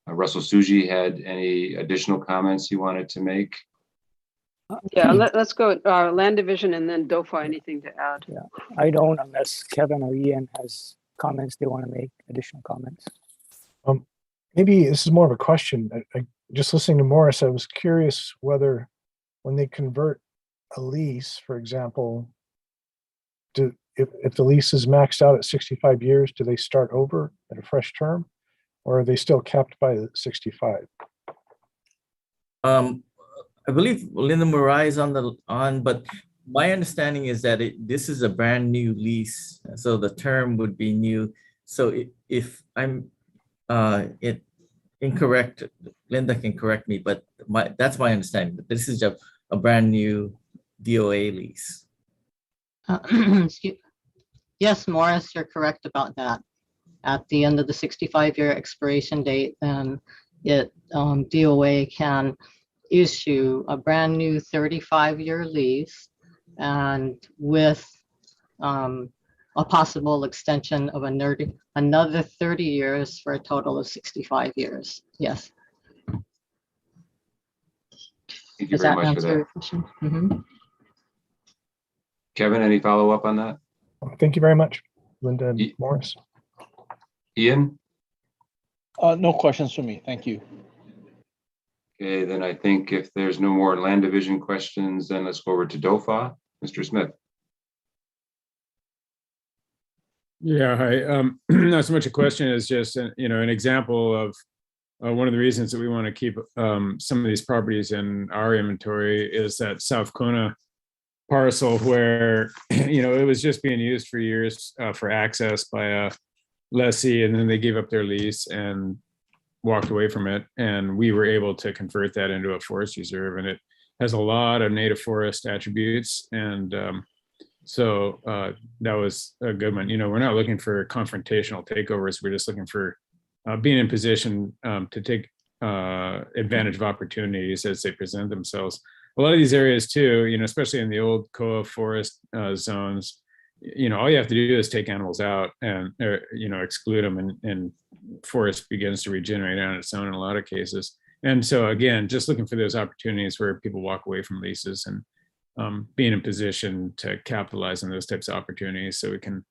[SPEAKER 1] Russell Suji had any additional comments he wanted to make.
[SPEAKER 2] Yeah, let's go land division and then DOFA, anything to add?
[SPEAKER 3] Yeah, I don't, unless Kevin or Ian has comments they want to make, additional comments.
[SPEAKER 7] Maybe this is more of a question. Just listening to Morris, I was curious whether when they convert a lease, for example, if the lease is maxed out at 65 years, do they start over at a fresh term, or are they still capped by the 65?
[SPEAKER 5] I believe Linda Murai is on, but my understanding is that this is a brand new lease, so the term would be new. So if I'm incorrect, Linda can correct me, but that's my understanding. This is a brand new DOA lease.
[SPEAKER 8] Yes, Morris, you're correct about that. At the end of the 65-year expiration date, then DOA can issue a brand new 35-year lease, and with a possible extension of another 30 years for a total of 65 years. Yes.
[SPEAKER 1] Thank you very much for that.
[SPEAKER 8] Mm-hmm.
[SPEAKER 1] Kevin, any follow up on that?
[SPEAKER 7] Thank you very much, Linda and Morris.
[SPEAKER 1] Ian?
[SPEAKER 9] No questions for me. Thank you.
[SPEAKER 1] Okay, then I think if there's no more land division questions, then let's go over to DOFA. Mr. Smith.
[SPEAKER 4] Yeah, hi. Not so much a question as just an example of one of the reasons that we want to keep some of these properties in our inventory is that South Kona parcel where it was just being used for years for access by a lessee, and then they gave up their lease and walked away from it, and we were able to convert that into a forest reserve, and it has a lot of native forest attributes, and so that was a good one. We're not looking for confrontational takeovers. We're just looking for being in position to take advantage of opportunities as they present themselves. A lot of these areas too, especially in the old Koa forest zones, all you have to do is take animals out and exclude them, and forest begins to regenerate on its own in a lot of cases. And so again, just looking for those opportunities where people walk away from leases and being in position to capitalize on those types of opportunities so we can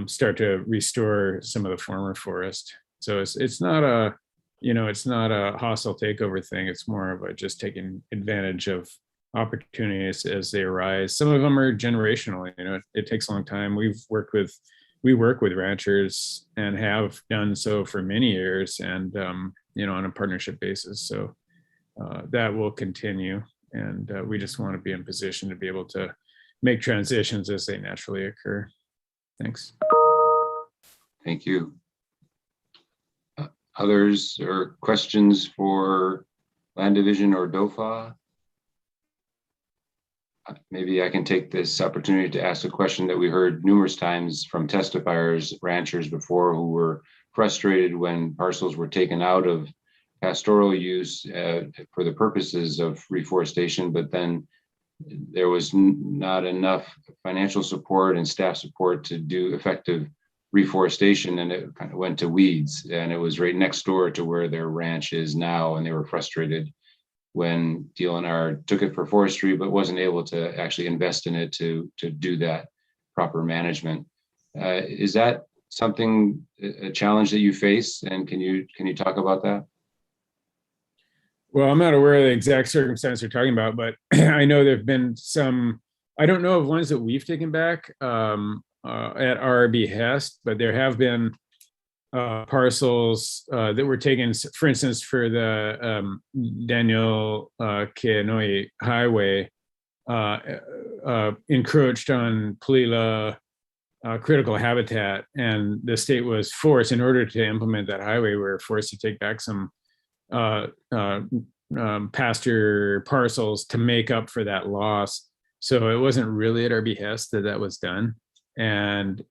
[SPEAKER 4] start to restore some of the former forest. So it's not a hostile takeover thing. It's more of a just taking advantage of opportunities as they arise. Some of them are generational. It takes a long time. We work with ranchers and have done so for many years, and on a partnership basis. So that will continue, and we just want to be in position to be able to make transitions as they naturally occur. Thanks.
[SPEAKER 1] Thank you. Others or questions for land division or DOFA? Maybe I can take this opportunity to ask a question that we heard numerous times from testifiers, ranchers before, who were frustrated when parcels were taken out of pastoral use for the purposes of reforestation, but then there was not enough financial support and staff support to do effective reforestation, and it kind of went to weeds, and it was right next door to where their ranch is now, and they were frustrated when Dlnr took it for forestry but wasn't able to actually invest in it to do that proper management. Is that something, a challenge that you face? And can you talk about that?
[SPEAKER 4] Well, I'm not aware of the exact circumstance you're talking about, but I know there've been some, I don't know of ones that we've taken back at our behest, but there have been parcels that were taken, for instance, for the Daniel Inouye Highway, encroached on Palila critical habitat, and the state was forced, in order to implement that highway, we were forced to take back some pasture parcels to make up for that loss. So it wasn't really at our behest that was done. And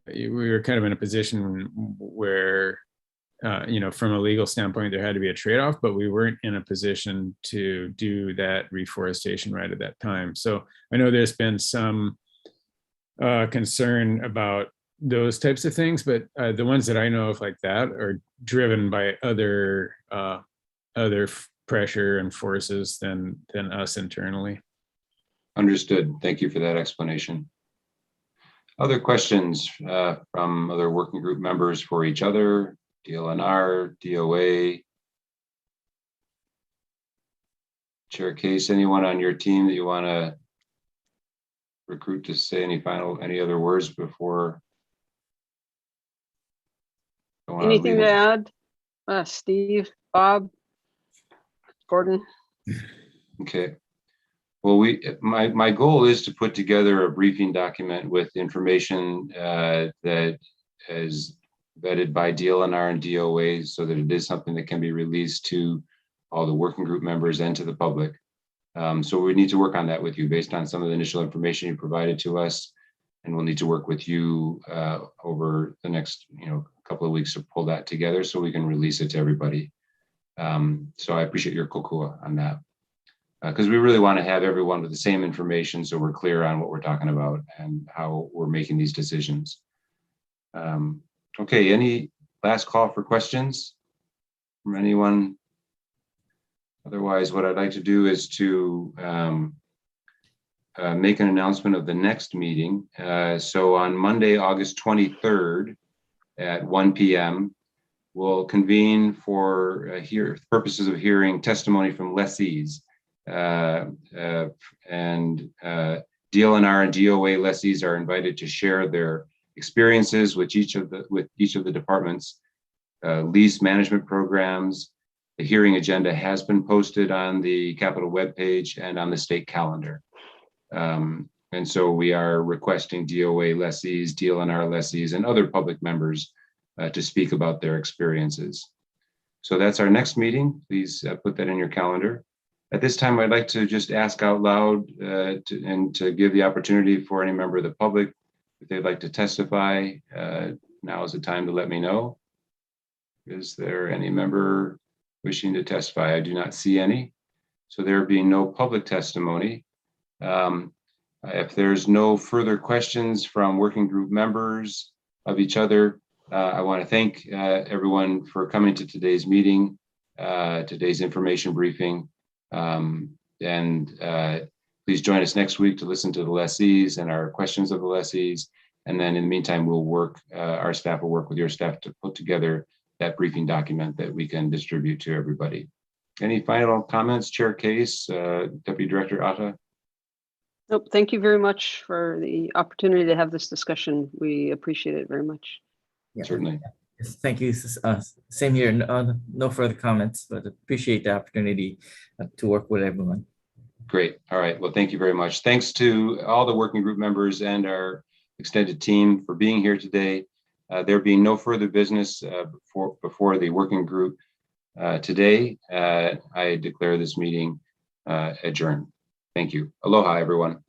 [SPEAKER 4] we were kind of in a position where, from a legal standpoint, there had to be a trade-off, but we weren't in a position to do that reforestation right at that time. So I know there's been some concern about those types of things, but the ones that I know of like that are driven by other pressure and forces than us internally.
[SPEAKER 1] Understood. Thank you for that explanation. Other questions from other working group members for each other, Dlnr, DOA, Chair Case, anyone on your team that you want to recruit to say any other words before?
[SPEAKER 2] Anything to add? Steve, Bob, Gordon?
[SPEAKER 1] Okay. Well, my goal is to put together a briefing document with information that is vetted by Dlnr and DOA, so that it is something that can be released to all the working group members and to the public. So we need to work on that with you based on some of the initial information you provided to us, and we'll need to work with you over the next couple of weeks to pull that together so we can release it to everybody. So I appreciate your kokua on that, because we really want to have everyone with the same information so we're clear on what we're talking about and how we're making these decisions. Okay, any last call for questions from anyone? Otherwise, what I'd like to do is to make an announcement of the next meeting. So on Monday, August 23rd at 1 p.m., we'll convene for purposes of hearing testimony from lessees. And Dlnr and DOA lessees are invited to share their experiences with each of the departments, lease management programs. The hearing agenda has been posted on the Capitol webpage and on the state calendar. And so we are requesting DOA lessees, Dlnr lessees, and other public members to speak about their experiences. So that's our next meeting. Please put that in your calendar. At this time, I'd like to just ask out loud to give the opportunity for any member of the public, if they'd like to testify. Now is the time to let me know. Is there any member wishing to testify? I do not see any. So there being no public testimony, if there's no further questions from working group members of each other, I want to thank everyone for coming to today's meeting, today's information briefing. Please join us next week to listen to the lessees and our questions of the lessees. And then in the meantime, we'll work, our staff will work with your staff to put together that briefing document that we can distribute to everybody. Any final comments, Chair Case, Deputy Director Atta?
[SPEAKER 2] Nope. Thank you very much for the opportunity to have this discussion. We appreciate it very much.
[SPEAKER 5] Yeah.
[SPEAKER 1] Certainly.
[SPEAKER 5] Yes, thank you. Same here. No further comments, but appreciate the opportunity to work with everyone.
[SPEAKER 1] Great. All right. Well, thank you very much. Thanks to all the working group members and our extended team for being here today. There being no further business before the working group today, I declare this meeting adjourned. Thank you. Aloha, everyone.